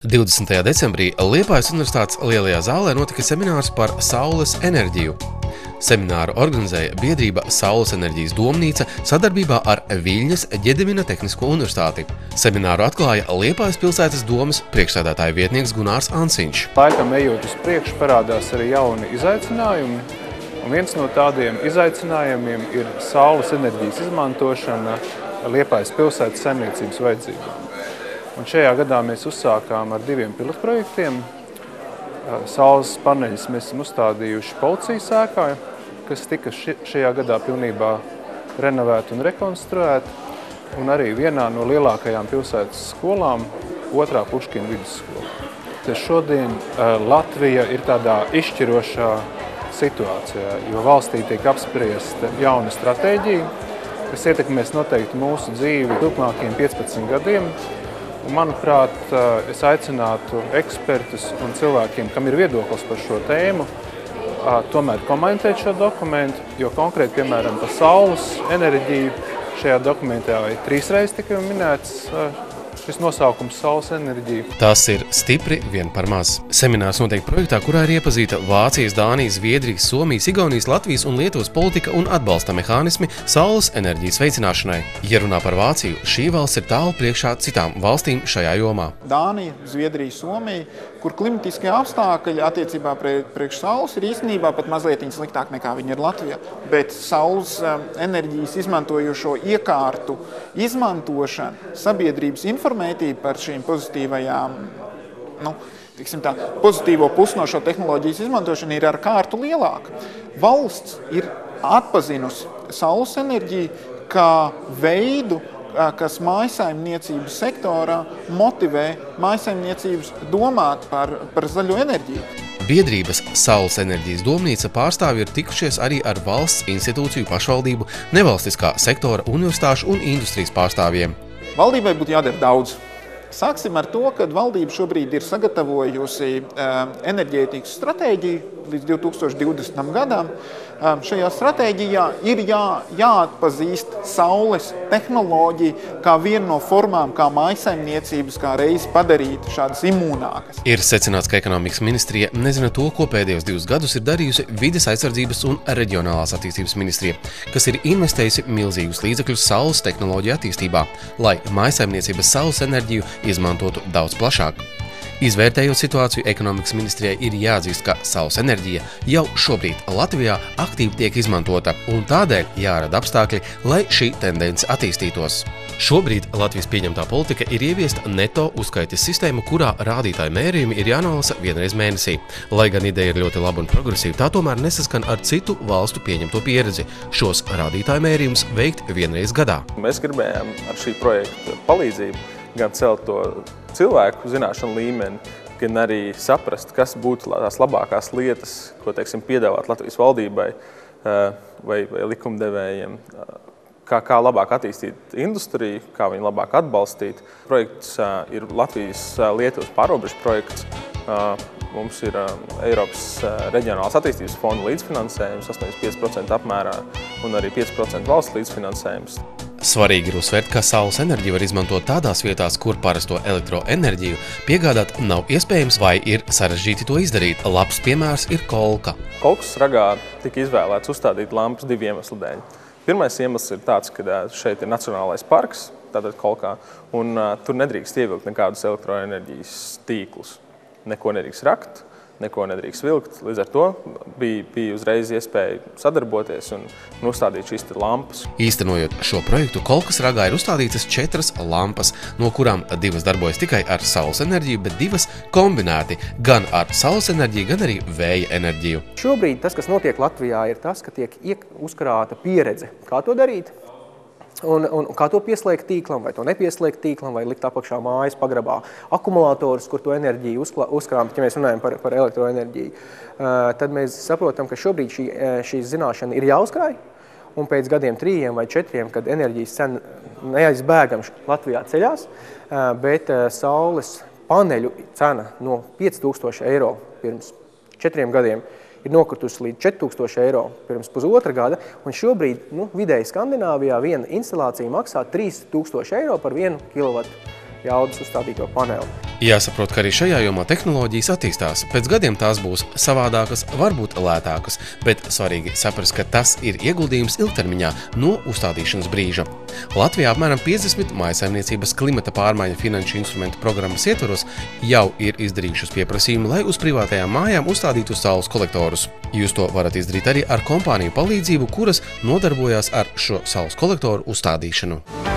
20. decembrī Liepājas Universitātes lielajā zālē notika seminārs par saules enerģiju. Semināru organizēja biedrība Saules enerģijas domnīca sadarbībā ar Viļņas Ģedimina Tehnisko universitāti. Semināru atklāja Liepājas pilsētas domes priekšsēdētāja vietnieks Gunārs Ansiņš. Laikam ejot uz priekšu parādās arī jauni izaicinājumi. Un viens no tādiem izaicinājumiem ir saules enerģijas izmantošana Liepājas pilsētas saimniecības vajadzībām. Un šajā gadā mēs uzsākām ar 2 pilotprojektiem. Saules paneļus mēs esam uzstādījuši policijas ēkā, kas tika šajā gadā pilnībā renovēta un rekonstruēta. Un arī vienā no lielākajām pilsētas skolām, 2. Puškina vidusskola. Šodien Latvija ir tādā izšķirošā situācijā, jo valstī tiek apspriesta jauna stratēģija, kas ietekmēs noteikti mūsu dzīvi turpmākajiem 15 gadiem. Un, manuprāt, es aicinātu ekspertus un cilvēkiem, kam ir viedoklis par šo tēmu, tomēr komentēt šo dokumentu, jo konkrēti, piemēram, par saules enerģiju šajā dokumentā 3 reizes tika minēts šis nosaukums saules enerģija. Tas ir stipri vien par maz. Seminārs notiek projektā, kurā ir iepazīta Vācijas, Dānijas, Zviedrijas, Somijas, Igaunijas, Latvijas un Lietuvas politika un atbalsta mehānismi saules enerģijas veicināšanai. Ja runā par Vāciju, šī valsts ir tālu priekšā citām valstīm šajā jomā. Dānija, Zviedrija, Somija, kur klimatiskie apstākļi attiecībā priekš saules ir īstenībā pat mazliet sliktāk nekā viņi ir Latvijā. Bet saules enerģijas izmantojošo iekārtu izmantošana, sabiedrības informētība par šīm pozitīvajām, pozitīvo pusi no šo tehnoloģijas izmantošanu ir ar kārtu lielāka. Valsts ir atpazinusi saules enerģiju kā veidu, kas mājsaimniecības sektorā motivē mājsaimniecības domāt par zaļo enerģiju. Biedrības Saules enerģijas domnīca pārstāvji ir tikušies arī ar valsts institūciju, pašvaldību, nevalstiskā sektora, universitāšu un industrijas pārstāvjiem. Valdībai būtu jādara daudz. Sāksim ar to, ka valdība šobrīd ir sagatavojusi enerģētikas stratēģiju līdz 2020. gadam. Šajā stratēģijā ir jāatpazīst saules tehnoloģija kā viena no formām, kā mājsaimniecības, kā reiz padarīt šādas imūnākas. Ir secināts, ka ekonomikas ministrija nezina to, ko pēdējos 2 gadus ir darījusi Vides aizsardzības un reģionālās attīstības ministrija, kas ir investējusi milzīgus līdzekļus saules tehnoloģiju attīstībā, lai mājsaimniecības saules enerģiju izmantotu daudz plašāk. Izvērtējot situāciju, ekonomikas ministrijai ir jāatzīst, ka saules enerģija jau šobrīd Latvijā aktīvi tiek izmantota, un tādēļ jārada apstākļi, lai šī tendence attīstītos. Šobrīd Latvijas pieņemtā politika ir ieviesta neto uzskaites sistēma, kurā rādītāju mērījumi ir jānolasa vienreiz mēnesī. Lai gan ideja ir ļoti laba un progresīva, tā tomēr nesaskan ar citu valstu pieņemto pieredzi. Šos rādītāju mērījumus veikt vienreiz gadā. Mēs gribējām ar šī projekta palīdzību gan celt to cilvēku zināšanu līmeni, gan arī saprast, kas būtu tās labākās lietas, ko, piedāvāt Latvijas valdībai vai likumdevējiem, kā labāk attīstīt industriju, kā viņu labāk atbalstīt. Projekts ir Latvijas-Lietuvas pārrobežu projekts. Mums ir Eiropas reģionālās attīstības fonda līdzfinansējums 85% apmērā un arī 5% valsts līdzfinansējums. Svarīgi ir uzsvērt, ka saules enerģiju var izmantot tādās vietās, kur parasto elektroenerģiju piegādāt nav iespējams vai ir sarežģīti to izdarīt. Labs piemērs ir Kolka. Kolkas ragā tika izvēlēts uzstādīt lampas 2 iemeslu dēļ. Pirmais iemesls ir tāds, ka šeit ir nacionālais parks, tātad Kolkā, un tur nedrīkst ievilkt nekādus elektroenerģijas tīklus. Neko nedrīkst rakt, neko nedrīkst vilkt. Līdz ar to bija uzreiz iespēja sadarboties un uzstādīt šīs lampas. Īstenojot šo projektu, Kolkas ragā ir uzstādītas 4 lampas, no kurām 2 darbojas tikai ar saules enerģiju, bet 2 kombinēti gan ar saules enerģiju, gan arī vēja enerģiju. Šobrīd tas, kas notiek Latvijā, ir tas, ka tiek uzkrāta pieredze. Kā to darīt? Un kā to pieslēgt tīklam, vai to nepieslēgt tīklam, vai likt apakšā mājas pagrabā akumulātorus, kur to enerģiju uzkrām, ja mēs runājam par elektroenerģiju. Tad mēs saprotam, ka šobrīd šī zināšana ir jāuzkrāj, un pēc gadiem 3 vai 4, kad enerģijas cena neaizbēgam Latvijā ceļās, bet saules paneļu cena no 5000 eiro pirms 4 gadiem ir nokritusi līdz 4000 eiro pirms pusotra gada, un šobrīd vidēji Skandināvijā viena instalācija maksā 3000 eiro par 1 kW jaudas uzstādīto paneli. Jāsaprot, ka arī šajā jomā tehnoloģijas attīstās. Pēc gadiem tās būs savādākas, varbūt lētākas, bet svarīgi saprast, ka tas ir ieguldījums ilgtermiņā no uzstādīšanas brīža. Latvijā apmēram 50 mājsaimniecības klimata pārmaiņu finanšu instrumentu programmas ietvaros jau ir izdarījušas pieprasījumu, lai uz privātajām mājām uzstādītu saules kolektorus. Jūs to varat izdarīt arī ar kompāniju palīdzību, kuras nodarbojās ar šo saules kolektoru uzstādīšanu.